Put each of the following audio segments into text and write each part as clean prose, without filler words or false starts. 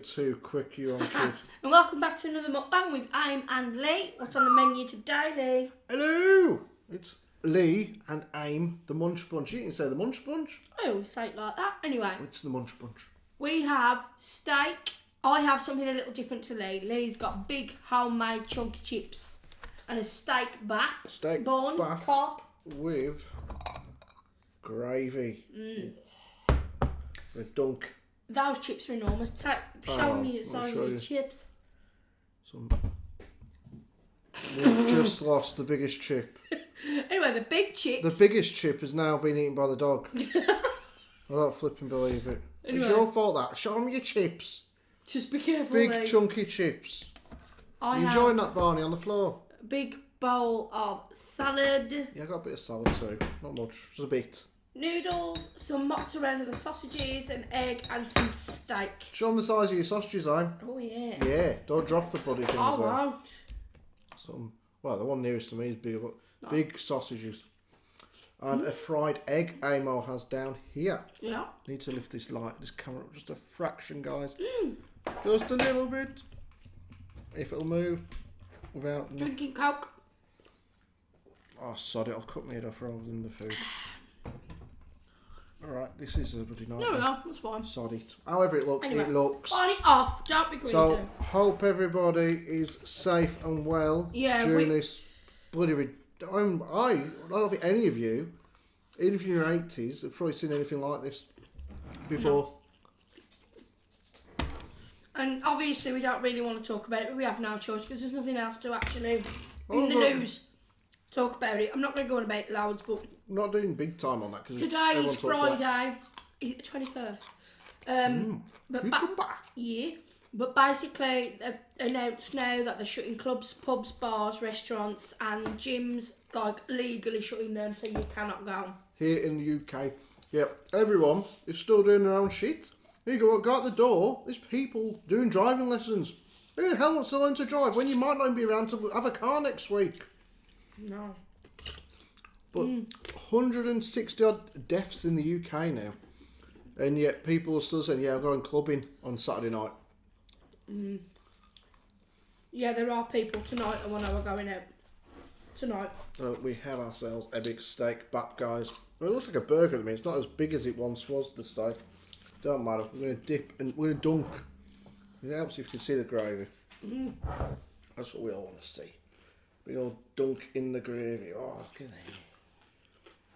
too quick, you on kid. And welcome back to another mukbang with Aim and Leigh. What's on the menu today, Leigh? Hello! It's Leigh and Aim, the Munch Bunch. You can say the Munch Bunch. I always say it like that. Anyway. It's the Munch Bunch. We have steak. I have something a little different to Leigh. Leigh's got big homemade chunky chips and a steak back. Steak bun, back top. with gravy. A dunk. Those chips are enormous. Show me the size of the chips. We've just lost the biggest chip. Anyway, the big chips. The biggest chip has now been eaten by the dog. I don't flipping believe it. Anyway, it's your fault that. Show me your chips. Just be careful, Big Leigh. chunky chips. You enjoying that, Barney, on the floor? Big bowl of salad. Yeah, I got a bit of salad too. Not much, just a bit. Noodles, some mozzarella, the sausages, an egg, and some steak. Show them the size of your sausages, Aim. Oh yeah. Yeah, don't drop the bloody things. I won't. Well, the one nearest to me is big. Big sausages. And a fried egg Amo has down here. Yeah. Need to lift this camera up just a fraction, guys. Just a little bit. If it'll move without... Drinking Coke. Oh, sod it. I'll cut my head off rather than the food. Alright, this is a bloody night. No, that's fine. Sod it. However it looks, anyway, it looks. Turn it off. Don't be greedy. So, hope everybody is safe and well during this bloody... I don't know if any of you, even if you're in your 80s, have probably seen anything like this before. No. And obviously we don't really want to talk about it, but we have no choice because there's nothing else to actually, in the news, talk about it. I'm not going to go on about it loads, but... I'm not doing big time on that because today is Friday. Is it the 21st? Yeah. But basically, announced now that they're shutting clubs, pubs, bars, restaurants and gyms, like legally shutting them so you cannot go. Here in the UK, everyone is still doing their own shit. You go out the door, there's people doing driving lessons. Who the hell wants to learn to drive when you might not even be around to have a car next week? No. But 160 odd deaths in the UK now. And yet people are still saying, I'm going clubbing on Saturday night. Yeah, there are people tonight and when we're going out. Tonight. So we have ourselves a big steak back, guys. Well, it looks like a burger to me. It's not as big as it once was, the steak. Don't matter. We're going to dip and we're going to dunk. It helps if you can see the gravy. That's what we all want to see. Big old dunk in the gravy. Oh, look at that.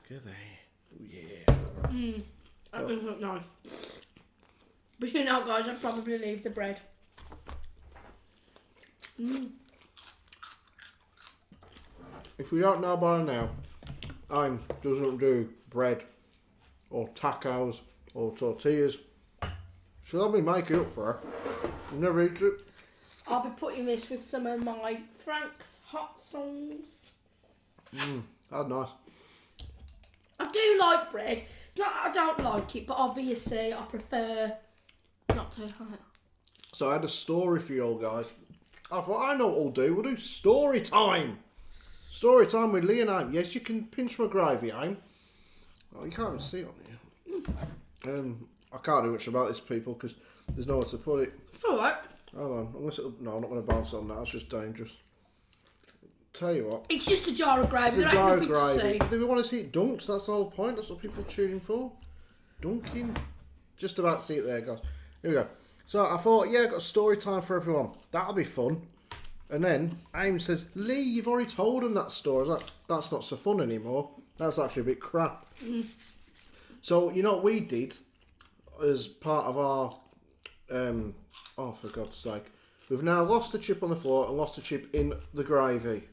Look at that. Oh, yeah. That doesn't look nice. But you know, guys, I'd probably leave the bread. If we don't know by now, Aim doesn't do bread or tacos or tortillas. She'll have me make it up for her. Never eat it. I'll be putting this with some of my Frank's hot sauce. That's nice. I do like bread. It's not that I don't like it, but obviously I prefer not to hot. So I had a story for you all, guys. I thought, I know what we'll do. We'll do story time. Story time with Leigh and Aim. Yes, you can pinch my gravy, Aim. Oh, you can't even see it on here. I can't do much about this, people, because there's nowhere to put it. It's alright. Hold on. No, I'm not going to bounce on that. It's just dangerous. Tell you what. It's just a jar of gravy. It's a jar of gravy. Do we want to see it dunked? That's the whole point. That's what people are tuning for. Dunking. Just about to see it there, guys. Here we go. So I thought, I've got a story time for everyone. That'll be fun. And then Aim says, Leigh, you've already told him that story. I was like, that's not so fun anymore. That's actually a bit crap. So, you know what we did as part of our... oh, for God's sake. We've now lost the chip on the floor and lost the chip in the gravy.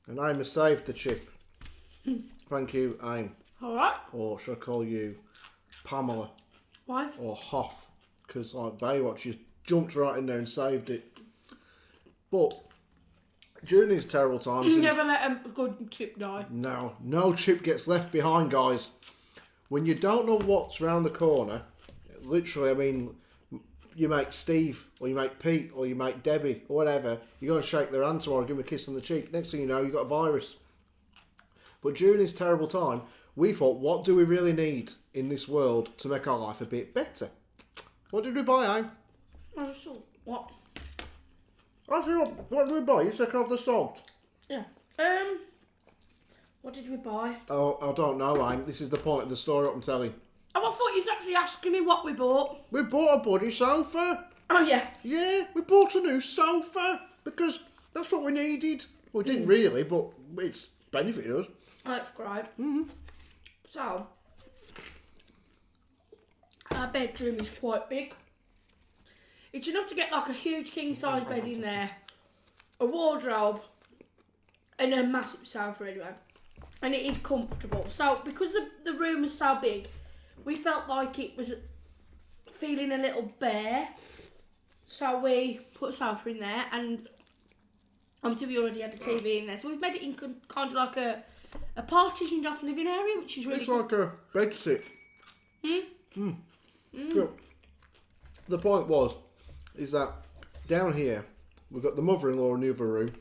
And Aim has saved the chip. Thank you, Aim. Alright. Or should I call you Pamela? Why? Or Hoff. Because like Baywatch, you jumped right in there and saved it. But during these terrible times... You never let a good chip die. No chip gets left behind, guys. When you don't know what's round the corner, literally, I mean, you make Steve, or you make Pete, or you make Debbie, or whatever, you go and shake their hand tomorrow, give them a kiss on the cheek. Next thing you know, you've got a virus. But during this terrible time, we thought, what do we really need in this world to make our life a bit better? What did we buy, Aim? Oh, so, what? I see what did we buy? You said have the salt. Yeah. What did we buy? Oh, I don't know, Aim. This is the point of the story I'm telling. Oh, I thought you was actually asking me what we bought. We bought a buddy sofa. Oh, yeah. Yeah, we bought a new sofa because that's what we needed. Well, we didn't really, but it's benefited us. Oh, that's great. Mm-hmm. So, our bedroom is quite big. It's enough to get like a huge king-size bed in there, a wardrobe, and a massive sofa anyway. And it is comfortable. So, because the room was so big, we felt like it was feeling a little bare. So we put a sofa in there, and obviously we already had the TV in there. So we've made it in kind of like a partitioned off living area, which is really like a bed sit. So, the point is that down here, we've got the mother-in-law in the other room.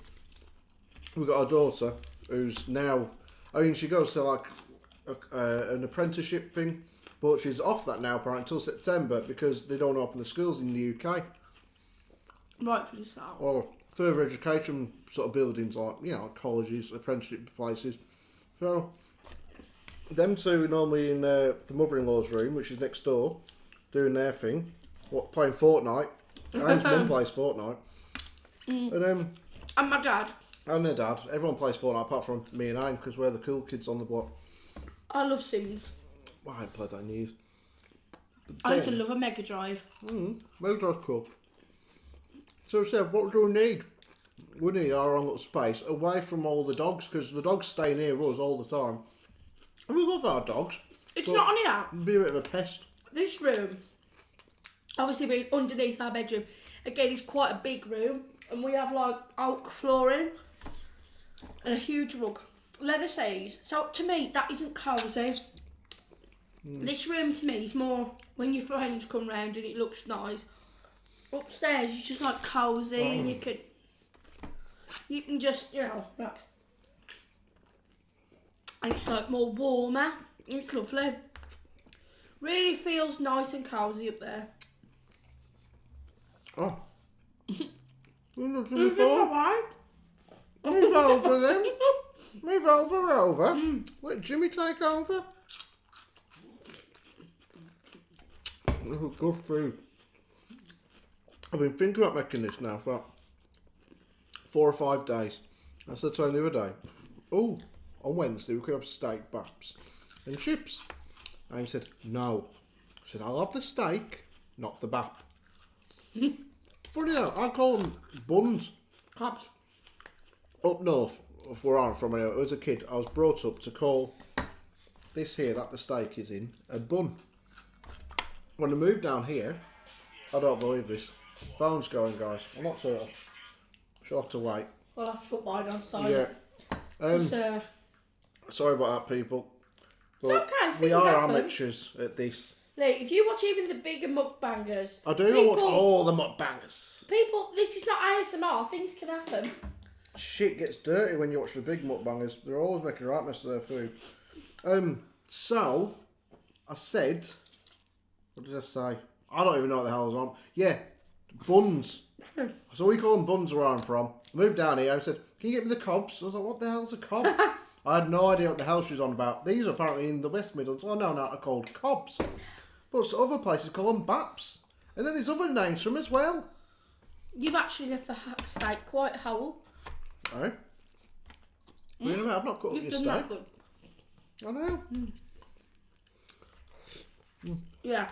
We've got our daughter, who's now, I mean, she goes to like an apprenticeship thing, but she's off that now apparently until September because they don't open the schools in the UK. Rightfully so. Or further education sort of buildings like, you know, colleges, apprenticeship places. So, them two are normally in the mother-in-law's room, which is next door, doing their thing, playing Fortnite. Aim's mum plays Fortnite. And my dad. And their dad. Everyone plays Fortnite apart from me and Aim because we're the cool kids on the block. I love Sims. Well, I haven't played that in years. I used to love a Mega Drive. Mega Drive's cool. So we said, what do we need? We need our own little space away from all the dogs because the dogs stay near us all the time. And we love our dogs. It's not only that. It'd be a bit of a pest. This room, obviously being underneath our bedroom, again, it's quite a big room. And we have like oak flooring and a huge rug. Leather seats. So to me, that isn't cosy. This room to me is more when your friends come round and it looks nice. Upstairs, it's just like cosy and you can just, you know, like, and it's like more warmer. It's lovely. Really feels nice and cosy up there. Oh. Is it alright? Move over then. Move over. Let Jimmy take over. Oh, good food. I've been thinking about making this now for about 4 or 5 days. I said to him the other day, oh, on Wednesday we could have steak, baps and chips. And he said, no. I said, I'll have the steak, not the bap. Funny though, I call them buns. Clubs. Up north, where I'm from, anyway, as a kid, I was brought up to call this here, that the steak is in, a bun. When I moved down here, I don't believe this. Phone's going, guys. I'm not sure. She'll have to wait. I'll have to put mine on silent. Yeah. Sorry about that, people. It's okay, we are happen. amateurs at this. Lee, if you watch even the bigger mukbangers... I do watch all the mukbangers. People, this is not ASMR. Things can happen. Shit gets dirty when you watch the big mukbangers. They're always making a right mess of their food. So, I said... What did I say? I don't even know what the hell I was on. Yeah, buns. So we call them buns where I'm from. I moved down here and said, can you get me the cobs? I was like, what the hell's a cob? I had no idea what the hell she was on about. These are apparently in the West Midlands. Well, no, they're called cobs. But other places call them baps. And then there's other names for them as well. You've actually left the steak quite whole. Eh? Wait a minute, I've not cut up your steak. That good. I know. Yeah.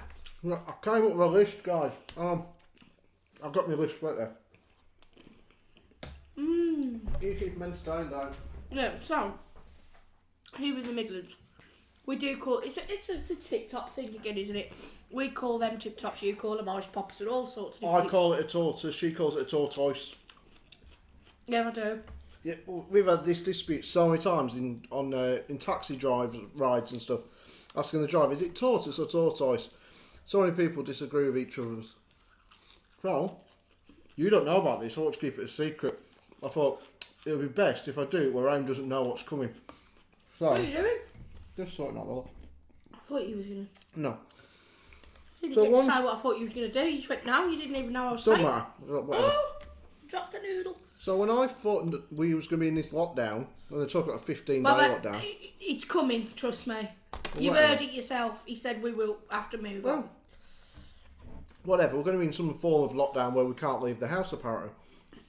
I came up with a list, guys. I've got my list right there. You keep them entertained, don't you? Yeah, so, here in the Midlands, we do call, it's a TikTok thing again, isn't it? We call them TikToks, you call them ice pops and all sorts of different I call it a tortoise, she calls it a tortoise. Yeah, I do. Yeah, we've had this dispute so many times in taxi rides and stuff, asking the driver, is it tortoise or tortoise? So many people disagree with each other's. So, you don't know about this, I want to keep it a secret. I thought it would be best if I do it where Aim doesn't know what's coming. So, What are you doing? just sorting out the lot. I thought you was going to... No. Didn't get to say what I thought you was going to do. You just went, no, you didn't even know I was saying. Don't matter. Whatever. Oh, dropped the noodle. So when I thought that we was going to be in this lockdown, and they're talking about a 15-day lockdown. It's coming, trust me. You've heard it yourself. He said we will have to move on. Whatever, we're going to be in some form of lockdown where we can't leave the house, apparently.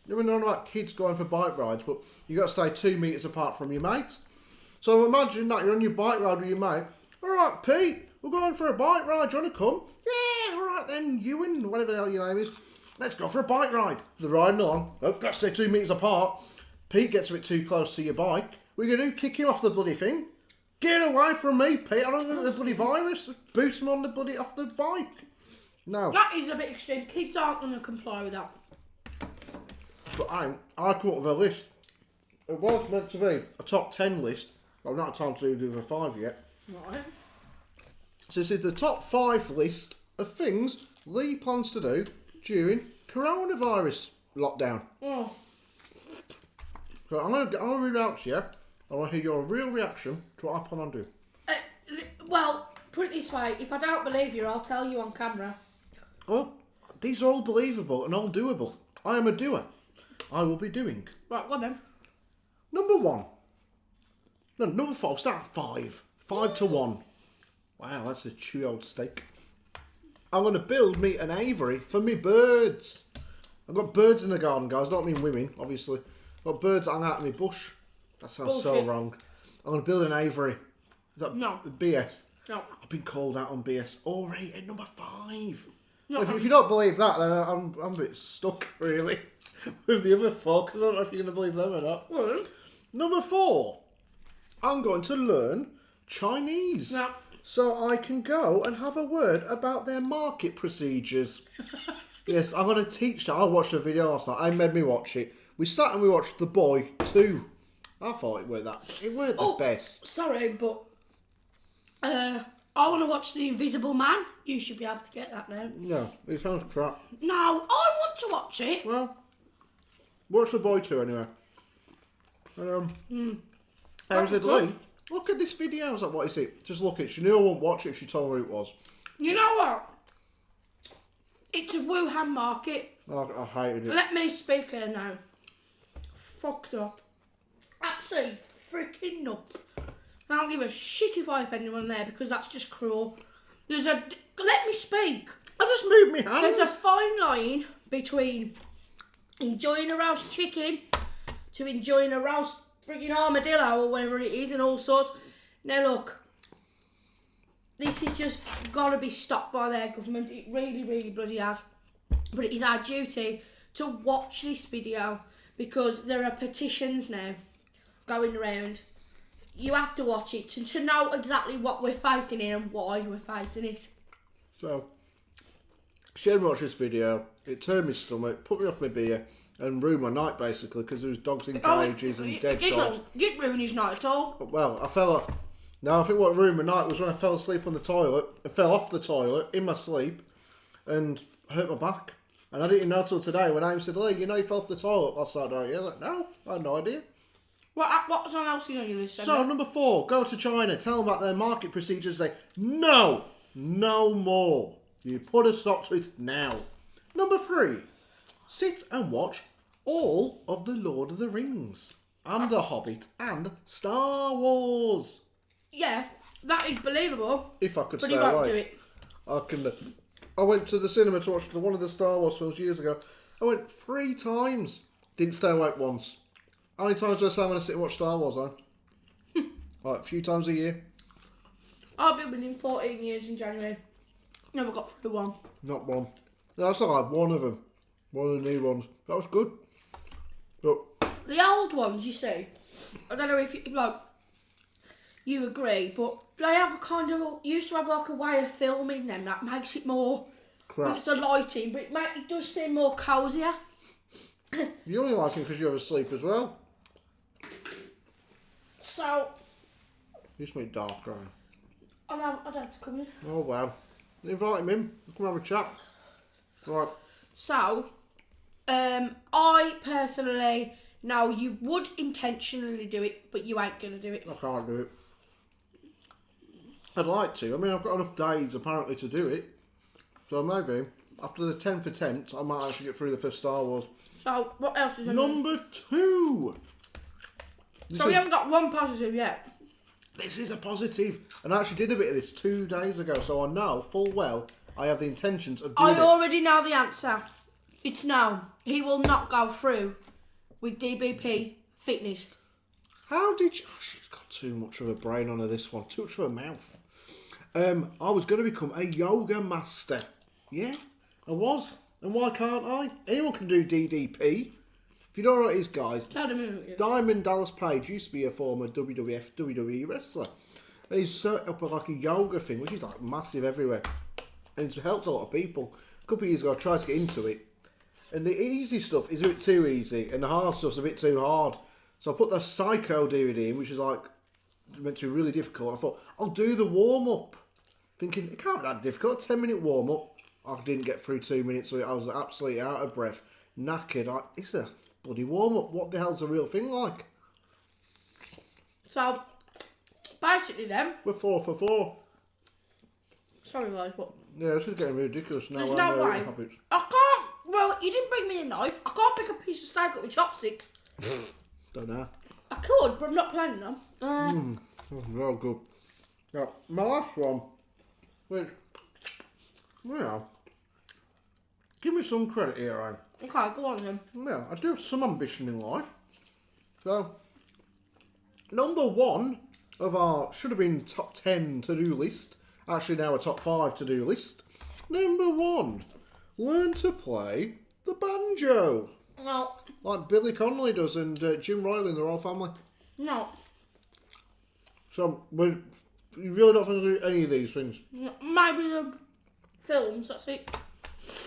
You know about kids going for bike rides, but you got to stay 2 metres apart from your mate. So imagine that you're on your bike ride with your mate. All right, Pete, we're going for a bike ride. Do you want to come? Yeah, all right then, Ewan, whatever the hell your name is. Let's go for a bike ride. They're riding on. Oh, got to stay 2 metres apart. Pete gets a bit too close to your bike. We're going to kick him off the bloody thing. Get away from me, Pete. I don't want the bloody virus. Boost him on the bloody off the bike. No. That is a bit extreme. Kids aren't going to comply with that. But I come up with a list. It was meant to be a top 10 list. But I've not had time to do the 5 yet. Right. So this is the top 5 list of things Leigh plans to do during coronavirus lockdown. Oh. So I'm going to read out to you. I want to hear your real reaction to what I plan on doing. Well, put it this way. If I don't believe you, I'll tell you on camera. Well, these are all believable and all doable. I am a doer. I will be doing. Right, go on then. Number 1. No, number 4. Start at 5. 5 to 1. Wow, that's a chewy old steak. I'm going to build me an aviary for me birds. I've got birds in the garden, guys. Don't mean women, obviously. I've got birds that hang out in my bush. That sounds so wrong. I'm going to build an aviary. Is that BS? No. I've been called out on BS already at number 5. No, if you don't believe that, then I'm a bit stuck, really, with the other 4, because I don't know if you're going to believe them or not. Well, Number 4, I'm going to learn Chinese. No. So I can go and have a word about their market procedures. Yes, I'm going to teach that. I watched a video last night. I made me watch it. We sat and we watched The Boy 2. I thought it weren't the best. Sorry, but I want to watch The Invisible Man. You should be able to get that now. No, it sounds crap. No, I want to watch it. Well, watch The Boy 2 anyway. I said, Leigh, look at this video. I was like, what is it? Just look at it. She knew I wouldn't watch it if she told me it was. You know what? It's a Wuhan market. I hated it. Let me speak here now. Fucked up. Absolutely freaking nuts. I don't give a shit if I have anyone there because that's just cruel. Let me speak. I just moved my hand. There's a fine line between enjoying a roast chicken to enjoying a roast freaking armadillo or whatever it is and all sorts. Now look, this is just got to be stopped by their government. It really, really bloody has. But it is our duty to watch this video because there are petitions now going around. You have to watch it to know exactly what we're facing here and why we're facing it. So, she had watched this video. It turned my stomach, put me off my beer, and ruined my night basically because there was dogs in cages and dead dogs. It didn't ruin his night at all. Well, I fell off. No, I think what ruined my night was when I fell asleep on the toilet. I fell off the toilet in my sleep and hurt my back. And I didn't even know till today when Amy said, Leigh, you know you fell off the toilet last night, don't you? I was like, no, I had no idea. What else on your list? So, number 4, go to China, tell them about their market procedures, say, no more. You put a stop to it now. Number 3, sit and watch all of the Lord of the Rings and The Hobbit and Star Wars. Yeah, that is believable. If I could but stay he won't away. do it. I went to the cinema to watch one of the Star Wars films years ago. I went 3 times. Didn't stay awake once. How many times do I say I'm going to sit and watch Star Wars, though? Like, a few times a year. I've been within 14 years in January. Never got through one. Not one. No, that's like one of them. One of the new ones. That was good. But the old ones, you see, I don't know if you agree, but they have a kind of used to have like a way of filming them that makes it more. crap. It's the lighting, but it does seem more cosier. You only like him because you're asleep as well. So. You just make dark, don't you? I know, I don't come in. Oh well. Invite him in. Come have a chat. Right. So, I personally know you would intentionally do it, but you ain't gonna do it. I can't do it. I'd like to. I mean, I've got enough days apparently to do it. So maybe after the 10th attempt, I might actually get through the first Star Wars. So what else is on Number 2. So we haven't got one positive yet. This is a positive. And I actually did a bit of this 2 days ago, so I know full well I have the intentions of doing it. I already know the answer. It's no. He will not go through with DBP fitness. How did you... Oh, she's got too much of a brain on her, this one. Too much of a mouth. I was going to become a yoga master. Yeah, I was. And why can't I? Anyone can do DDP. If you don't know what it is, guys, Diamond Dallas Page used to be a former WWF, WWE wrestler. And he's set up like a yoga thing, which is like massive everywhere. And it's helped a lot of people. A couple of years ago, I tried to get into it. And the easy stuff is a bit too easy, and the hard stuff's a bit too hard. So I put the Psycho DVD in, which is like meant to be really difficult. I thought, I'll do the warm-up. Thinking, it can't be that difficult. 10-minute warm-up. I didn't get through 2 minutes, so I was absolutely out of breath. Knackered. It's a bloody warm-up. What the hell's the real thing like? So, basically then... We're 4 for 4. Sorry guys, but... Yeah, this is getting ridiculous now. There's no way. I can't... Well, you didn't bring me a knife. I can't pick a piece of steak up with chopsticks. Don't know. I could, but I'm not planning on. Well, good. Now, my last one, which, well, give me some credit here, Anne. Okay, go on then. Yeah, I do have some ambition in life. So, number 1 of our, should have been top 10 to-do list, actually now a top 5 to-do list. Number 1, learn to play the banjo. No. Like Billy Connolly does and Jim Riley and the Royal Family. No. So, you really don't want to do any of these things? Maybe the films, that's it.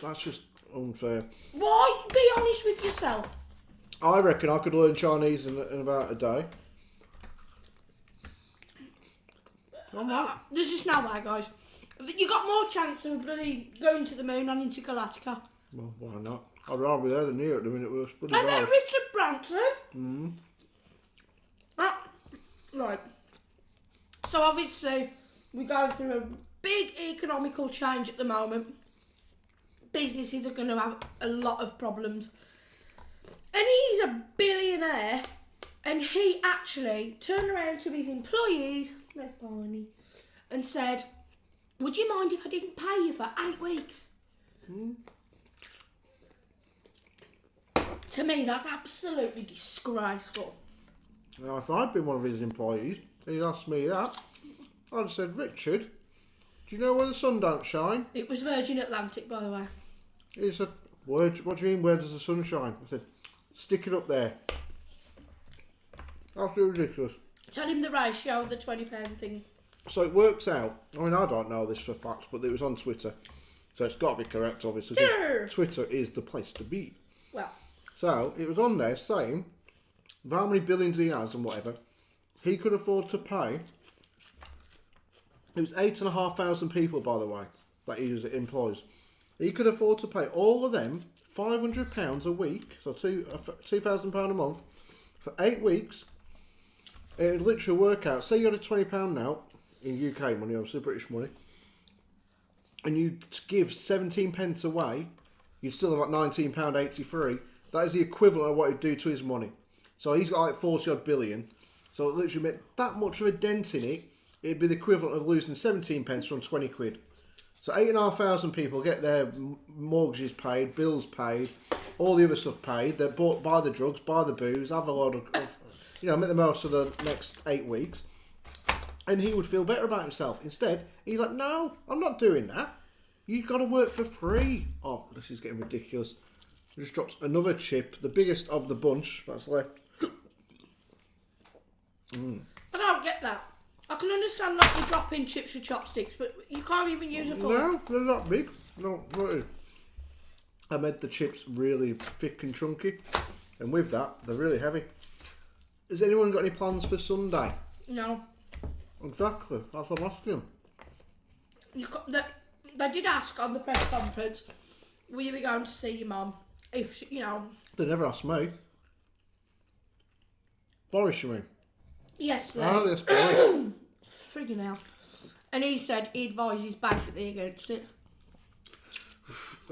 That's just unfair. Why? Be honest with yourself. I reckon I could learn Chinese in about a day. There's just no way, guys. You got more chance of bloody going to the moon and into Galactica. Well, why not? I'd rather be there than here at the minute with a bloody I bet virus. Richard Branson. Right. So obviously, we're going through a big economical change at the moment. Businesses are going to have a lot of problems. And he's a billionaire. And he actually turned around to his employees, there's Barney, and said, would you mind if I didn't pay you for 8 weeks? To me, that's absolutely disgraceful. Now, if I'd been one of his employees, he'd asked me that, I'd have said, Richard, do you know where the sun don't shine? It was Virgin Atlantic, by the way. He said, what do you mean, where does the sun shine? I said, stick it up there. Absolutely ridiculous. Tell him the ratio of the £20 thing. So it works out, I mean, I don't know this for fact, but it was on Twitter. So it's got to be correct, obviously. Twitter is the place to be. Well. So it was on there saying how many billions he has and whatever. He could afford to pay. It was 8,500 people, by the way, that he employs. He could afford to pay all of them £500 a week, so £2,000 a month, for 8 weeks. It would literally work out. Say you had a £20 note in UK money, obviously British money, and you give 17 pence away, you'd still have like £19.83. That is the equivalent of what he'd do to his money. So he's got like 40 odd billion. So it literally made that much of a dent in it. It'd be the equivalent of losing 17 pence from 20 quid. So 8,500 people get their mortgages paid, bills paid, all the other stuff paid. They're bought, buy the drugs, buy the booze, have a lot of make the most of the next 8 weeks. And he would feel better about himself. Instead, he's like, no, I'm not doing that. You've got to work for free. Oh, this is getting ridiculous. Just dropped another chip, the biggest of the bunch that's left. I don't get that. I can understand like you're dropping chips with chopsticks, but you can't even use a fork. No, they're not big. No, really. I made the chips really thick and chunky, and with that, they're really heavy. Has anyone got any plans for Sunday? No. Exactly, that's what I'm asking. They did ask on the press conference, will you be going to see your mum? If she, They never asked me. Boris, you mean? Yes, they. Oh, yes, Boris. Friggin' hell. And he said he advises basically against it.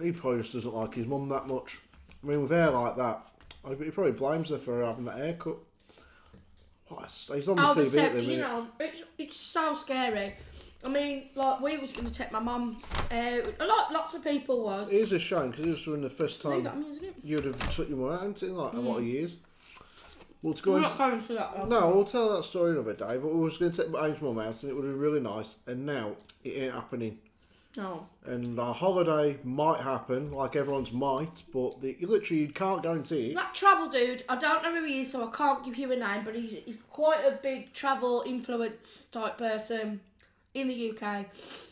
he probably just doesn't like his mum that much. I mean, with hair like that, he probably blames her for having that haircut. He's on the TV at the minute. You know, it's so scary. I mean, like, we was going to take my mum out. Lots of people was. It is a shame, because this was the first time Music. you'd have took your mum out in like a lot of years. Well, to go We're not going to that, though. No, we'll tell that story another day, but we was going to take Amy's mum out, and it would have been really nice, and now it ain't happening. No. And our holiday might happen, like everyone's might, but you can't guarantee it. That travel dude, I don't know who he is, so I can't give you a name, but he's quite a big travel influence type person in the UK.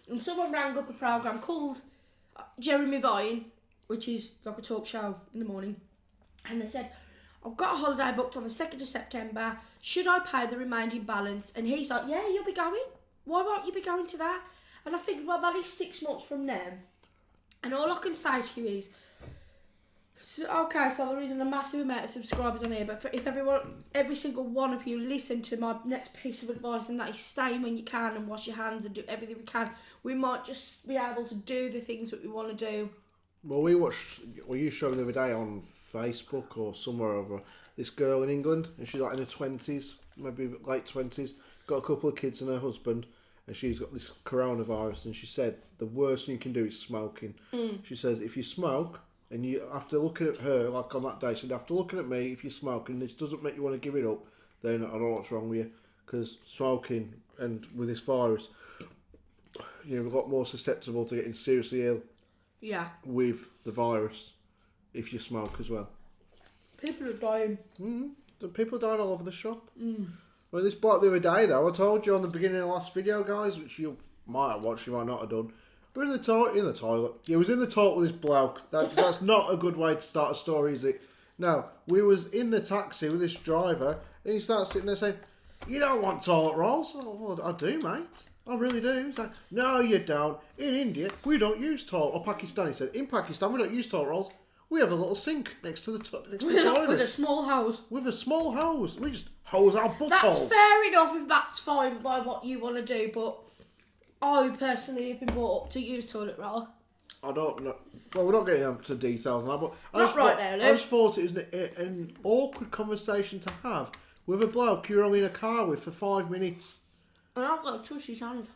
And someone rang up a programme called Jeremy Vine, which is like a talk show in the morning, and they said, I've got a holiday booked on the 2nd of September, should I pay the remaining balance? And he's like, yeah, you'll be going. Why won't you be going to that? And I figured, well, that is 6 months from now. And all I can say to you is, okay, so there isn't a massive amount of subscribers on here, but if every single one of you listen to my next piece of advice, and that is stay when you can and wash your hands and do everything we can, we might just be able to do the things that we want to do. Well, you showed me the other day on Facebook or somewhere over this girl in England, and she's like in her 20s, maybe late 20s, got a couple of kids and her husband, and she's got this coronavirus, and she said the worst thing you can do is smoking. She says if you smoke, and you after looking at her, like on that day, she said after looking at me, if you smoke and this doesn't make you want to give it up, then I don't know what's wrong with you, because smoking and with this virus, you're a lot more susceptible to getting seriously ill. Yeah. With the virus, if you smoke as well. People are dying. The people dying all over the shop. Well, this bloke the other day, though, I told you on the beginning of the last video, guys, which you might have watched, you might not have done. We're in the toilet. Yeah, was in the toilet with this bloke. That's not a good way to start a story, is it? No, we was in the taxi with this driver, and he starts sitting there saying, "You don't want toilet rolls?" Oh, well, I do, mate. I really do. He's like, "No, you don't. In India, we don't use toilet." Or Pakistan, he said. In Pakistan, we don't use toilet rolls. We have a little sink next to the toilet. With a small hose. With a small hose. We just hose our buttholes. That's fair enough if that's fine by what you want to do, but I personally have been brought up to use toilet roll. I don't know. Well, we're not getting into details now, but I just thought it was an awkward conversation to have with a bloke you're only in a car with for 5 minutes. And I've got to touch his hand.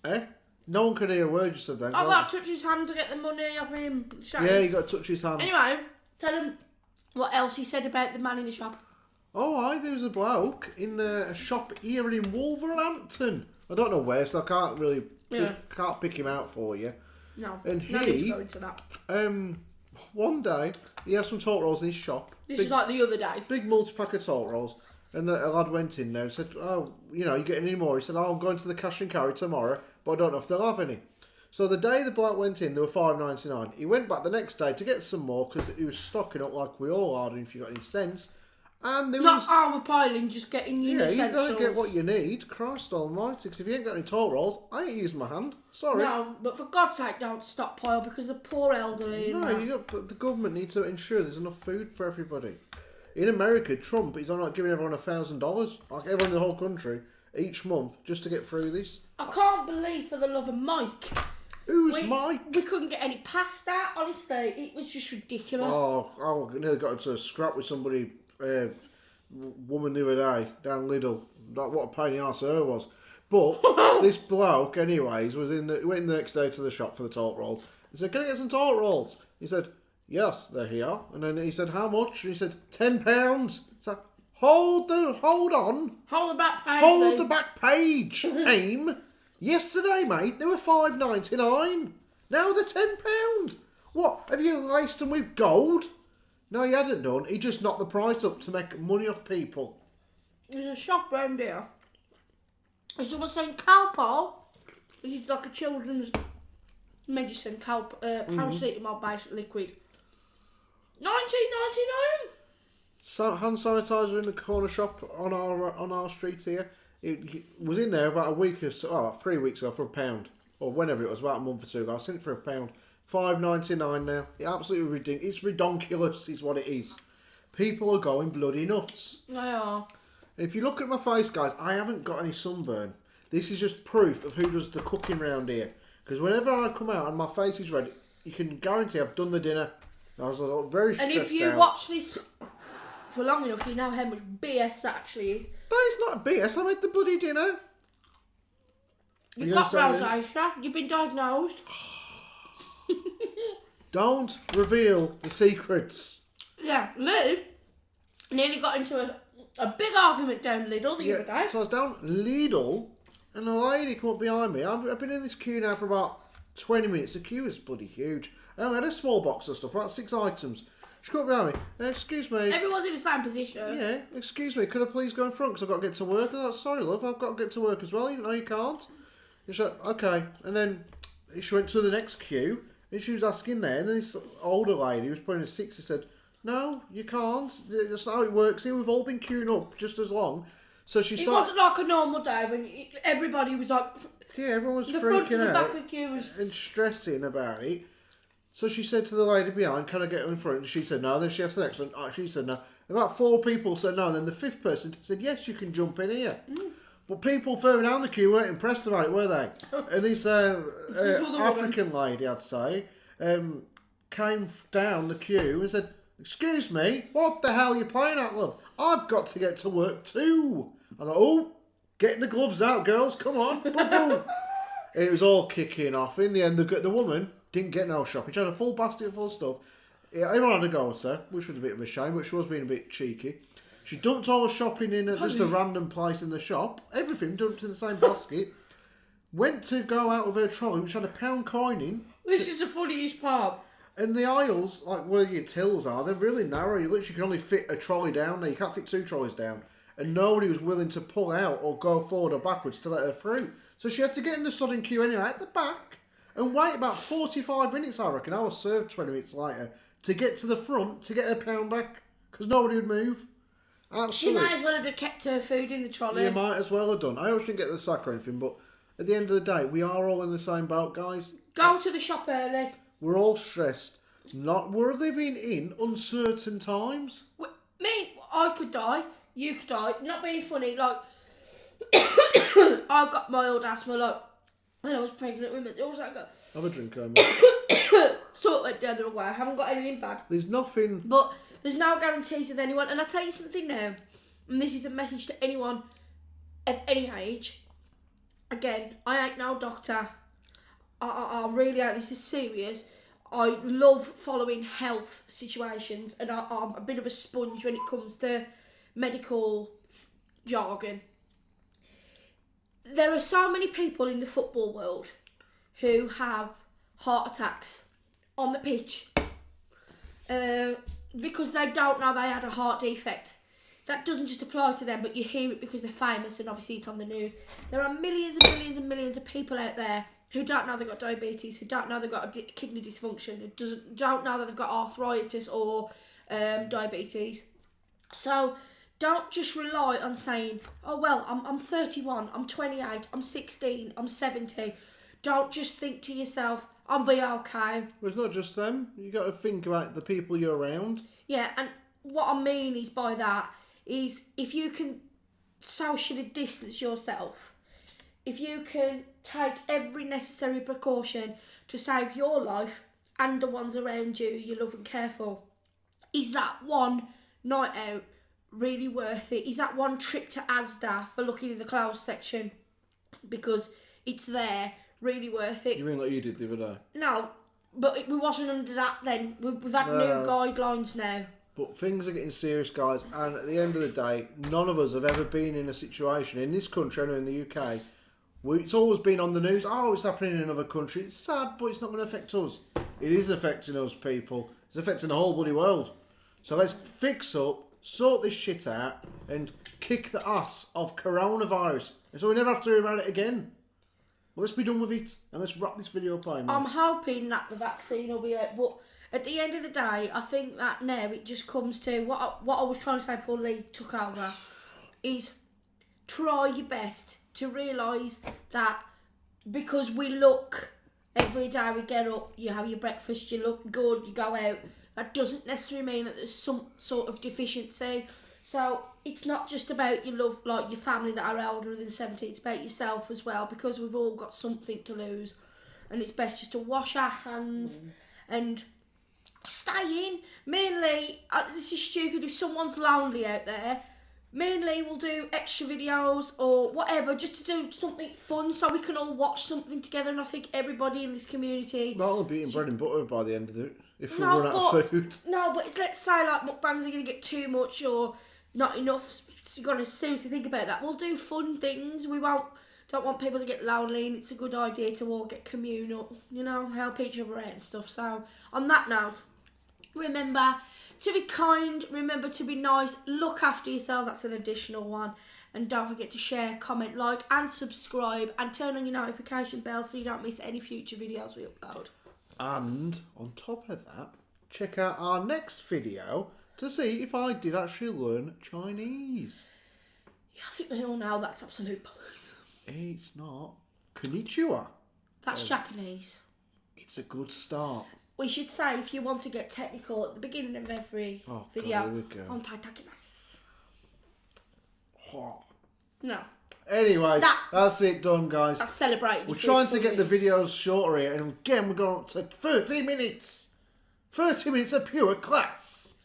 Eh? No one could hear a word you said then. I've got to touch his hand to get the money off him. Yeah, you got to touch his hand. Anyway, tell him what else he said about the man in the shop. Oh, aye, there was a bloke in a shop here in Wolverhampton. I don't know where, so I can't really can't pick him out for you. No, and no need to go into that. One day he had some toilet rolls in his shop. This is like the other day. Big multi-pack of toilet rolls. And a lad went in there and said, "Oh, you getting any more?" He said, "Oh, I'm going to the cash and carry tomorrow, but I don't know if they'll have any." So the day the bloke went in, they were $5.99. He went back the next day to get some more because he was stocking up like we all are, and if you got any sense. And there Not overpiling, just getting you essentials. Yeah, you got to get what you need. Christ almighty, because if you ain't got any toilet rolls, I ain't using my hand. Sorry. No, but for God's sake, don't stockpile because the poor elderly. The government needs to ensure there's enough food for everybody. In America, Trump is on like giving everyone $1,000, like everyone in the whole country, each month, just to get through this. I can't believe, for the love of Mike. Who's Mike? We couldn't get any pasta, honestly. It was just ridiculous. Oh, I nearly got into a scrap with somebody, woman the other day, down Lidl. What a pain in the arse her was. But this bloke, anyways, he went in the next day to the shop for the toilet rolls. He said, "Can I get some toilet rolls?" He said, "Yes, there you are." And then he said, "How much?" And he said, £10. So, hold on. Hold the back page. Hold the back page, Aim. Yesterday, mate, they were $5.99. Now they're £10. What, have you laced them with gold? No, he hadn't done. He just knocked the price up to make money off people. There's a shop round here. There's someone saying Calpol, which is like a children's medicine, paracetamol based liquid. $19.99. Hand sanitizer in the corner shop on our street here. It was in there about a week or so, about 3 weeks ago for £1, or whenever it was, about a month or two ago. I sent it for £1. $5.99 now. It absolutely ridiculous. It's redonkulous, is what it is. People are going bloody nuts. They are. And if you look at my face, guys, I haven't got any sunburn. This is just proof of who does the cooking round here. Because whenever I come out and my face is red, you can guarantee I've done the dinner. I was very stressed out. And if you watch this for long enough, you know how much BS that actually is. But it's not BS. I made the bloody dinner. You've got rosacea. You've been diagnosed. Don't reveal the secrets. Yeah, Lou nearly got into a big argument down Lidl the other day. So I was down Lidl, and a lady come up behind me. I've been in this queue now for about 20 minutes. The queue is bloody huge. I only had a small box of stuff, about 6 items. She come up behind me. Excuse me. Everyone's in the same position. Yeah, excuse me. Could I please go in front because I've got to get to work? I was like, sorry, love, I've got to get to work as well. You know you can't. And she's like, okay. And then she went to the next queue, and she was asking there, and then this older lady who was putting a 60 said, no, you can't. That's not how it works here. We've all been queuing up just as long. So she started... It wasn't like a normal day when everybody was like... Yeah, everyone was the front freaking and the out back of the queue was... and stressing about it. So she said to the lady behind, can I get her in front? And she said no. Then she asked the next one. Oh, she said no. About 4 people said no. And then the 5th person said, yes, you can jump in here. But people further down the queue weren't impressed about it, were they? And this African lady, I'd say, came down the queue and said, excuse me, what the hell are you playing at, love? I've got to get to work too. I thought, oh, getting the gloves out, girls, come on. Boom, boom. It was all kicking off. In the end, the woman didn't get no shopping. She had a full basket full of stuff. Yeah, everyone had a go at her, which was a bit of a shame, but she was being a bit cheeky. She dumped all the shopping in at just a random place in the shop. Everything dumped in the same basket. Went to go out with her trolley, which had a pound coin in. This is the funniest part. And the aisles, like where your tills are, they're really narrow. You literally can only fit a trolley down there. You can't fit 2 trolleys down. And nobody was willing to pull out or go forward or backwards to let her through. So she had to get in the sudden queue anyway at the back and wait about 45 minutes, I reckon. I was served 20 minutes later to get to the front to get her pound back because nobody would move. Absolutely. She might as well have kept her food in the trolley. You might as well have done. I always didn't get the sack or anything, but at the end of the day, we are all in the same boat, guys. Go to the shop early. We're all stressed. We're living in uncertain times. I could die. You could die. Not being funny, like I've got mild asthma. Like when I was pregnant with my daughter, I got Have a drink, Omar. sort of went down the wrong way. I haven't got anything bad. There's nothing. But there's no guarantees with anyone. And I tell you something now, and this is a message to anyone of any age. Again, I ain't no doctor. I really ain't. This is serious. I love following health situations, and I'm a bit of a sponge when it comes to medical jargon. There are so many people in the football world who have heart attacks on the pitch because they don't know they had a heart defect. That doesn't just apply to them, but you hear it because they're famous and obviously it's on the news. There are millions and millions and millions of people out there who don't know they've got diabetes, who don't know they've got a kidney dysfunction, who don't know that they've got arthritis or diabetes. So don't just rely on saying, oh well, I'm 31, I'm 28, I'm 16, I'm 70. Don't just think to yourself, I'll be okay. Well, it's not just them. You got to think about the people you're around. Yeah, and what I mean is by that is if you can socially distance yourself, if you can take every necessary precaution to save your life and the ones around you you love and care for, is that one night out really worth it? Is that one trip to Asda for looking in the clothes section because it's there really worth it? You mean like you did the other day? No, but we wasn't under that then. We've had new guidelines now. But things are getting serious, guys, and at the end of the day, none of us have ever been in a situation in this country or in the UK. It's always been on the news. Oh, it's happening in another country. It's sad, but it's not going to affect us. It is affecting us, people. It's affecting the whole bloody world. So let's fix up, sort this shit out, and kick the ass of coronavirus. And so we never have to worry about it again. Well, let's be done with it, and let's wrap this video up. I'm hoping that the vaccine will be out, but at the end of the day, I think that now it just comes to what I was trying to say before Leigh took over, is try your best to realise that because we look every day, we get up, you have your breakfast, you look good, you go out, that doesn't necessarily mean that there's some sort of deficiency. So it's not just about your love, like your family that are older than 70, it's about yourself as well, because we've all got something to lose, and it's best just to wash our hands and stay in. Me and Leigh, this is stupid, if someone's lonely out there, me and Leigh will do extra videos or whatever just to do something fun so we can all watch something together, and I think everybody in this community... That'll be eating bread and butter by the end of it, if we run out of food. No, but let's say like mukbangs are going to get too much or not enough, so you've got to seriously think about that. We'll do fun things, we don't want people to get lonely, and it's a good idea to all get communal, you know, help each other out and stuff. So, on that note, remember to be kind, remember to be nice, look after yourself, that's an additional one, and don't forget to share, comment, like and subscribe, and turn on your notification bell so you don't miss any future videos we upload. And on top of that, check out our next video to see if I did actually learn Chinese. Yeah, I think we all know that's absolute bollocks. It's not. Konnichiwa. That's Japanese. It's a good start. We should say, if you want to get technical at the beginning of every video, God, here we go. Ontaitakimasu. No. Anyways, that's it done, guys. That's celebrating. We're trying to get the videos shorter here, and again, we're going up to 30 minutes. 30 minutes of pure class.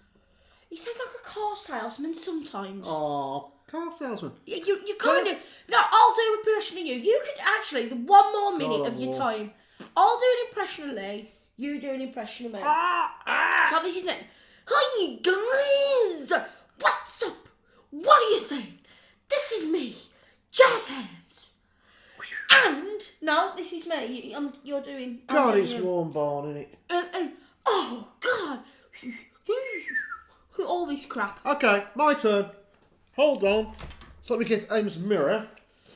He sounds like a car salesman sometimes. Oh, car salesman. You kind of... No, I'll do an impression of you. You could actually, one more minute of your time. I'll do an impression of Leigh. You do an impression of me. So this is me. Hi guys! What's up? What are you saying? This is me, Jazz Hands. And, no, this is me. You're doing... God, it's warm born, isn't it? Oh, God. All this crap. Okay, my turn. Hold on. So let me get Aim's mirror.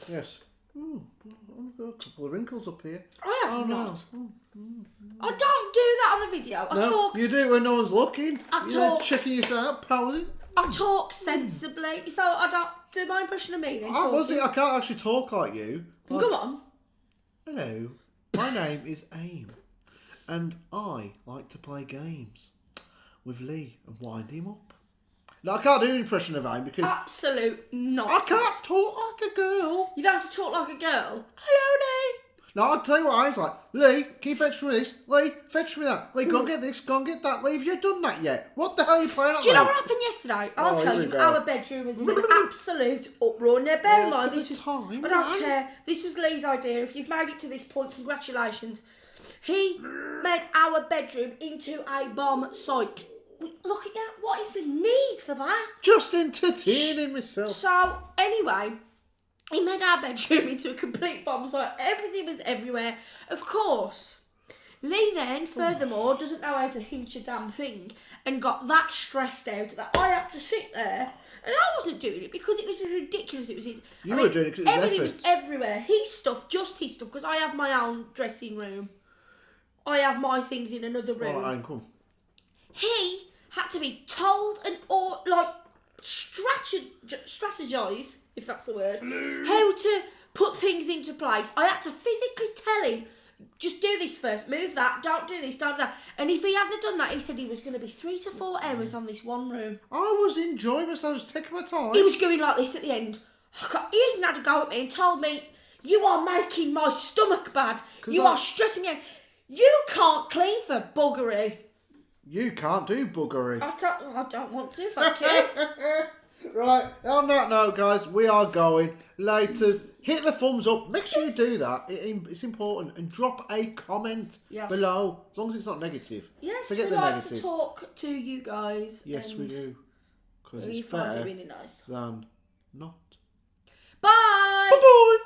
Yes. I've got a couple of wrinkles up here. I have not. No. I don't do that on the video. I talk. You do it when no one's looking. You're talk. Checking yourself out, pausing. I talk sensibly, so I don't do my impression of me then. I can't actually talk like you. Come on. Hello, my name is Aim, and I like to play games with Leigh and wind him up. No, I can't do an impression of Aim because... Absolute nonsense. I can't talk like a girl. You don't have to talk like a girl. Hello, Leigh. No, I'll tell you what Aim's like. Leigh, can you fetch me this? Leigh, fetch me that. Leigh, go and get this, go and get that. Leigh, have you done that yet? What the hell are you playing at? Do you know what happened yesterday? I'll tell you, our bedroom was in an absolute uproar. Now, bear in mind, this was... I don't care. This was Leigh's idea. If you've made it to this point, congratulations. He made our bedroom into a bomb site. Look at that. What is the need for that? Just entertaining myself. So, anyway, he made our bedroom into a complete bomb site. Everything was everywhere. Of course, Leigh then, furthermore, doesn't know how to hinge a damn thing and got that stressed out that I had to sit there. And I wasn't doing it because it was ridiculous. It was his... You were doing it because it was everything was everywhere. His stuff, just his stuff, because I have my own dressing room. I have my things in another room. All right, come. He had to be told and strategise, if that's the word, how to put things into place. I had to physically tell him, just do this first, move that, don't do this, don't do that. And if he hadn't done that, he said he was going to be 3 to 4 hours on this one room. I was enjoying myself, I was taking my time. He was going like this at the end. He even had to go at me and told me, you are making my stomach bad. You are stressing me out. You can't clean for buggery. You can't do buggery. I don't want to, thank you. Right, on that note, guys, we are going. Laters, hit the thumbs up. Make sure you do that. It's important. And drop a comment below, as long as it's not negative. Yes, forget we the like negative. to talk to you guys. Yes, we do. Because we it's find better it really nice. than not. Bye. Bye-bye.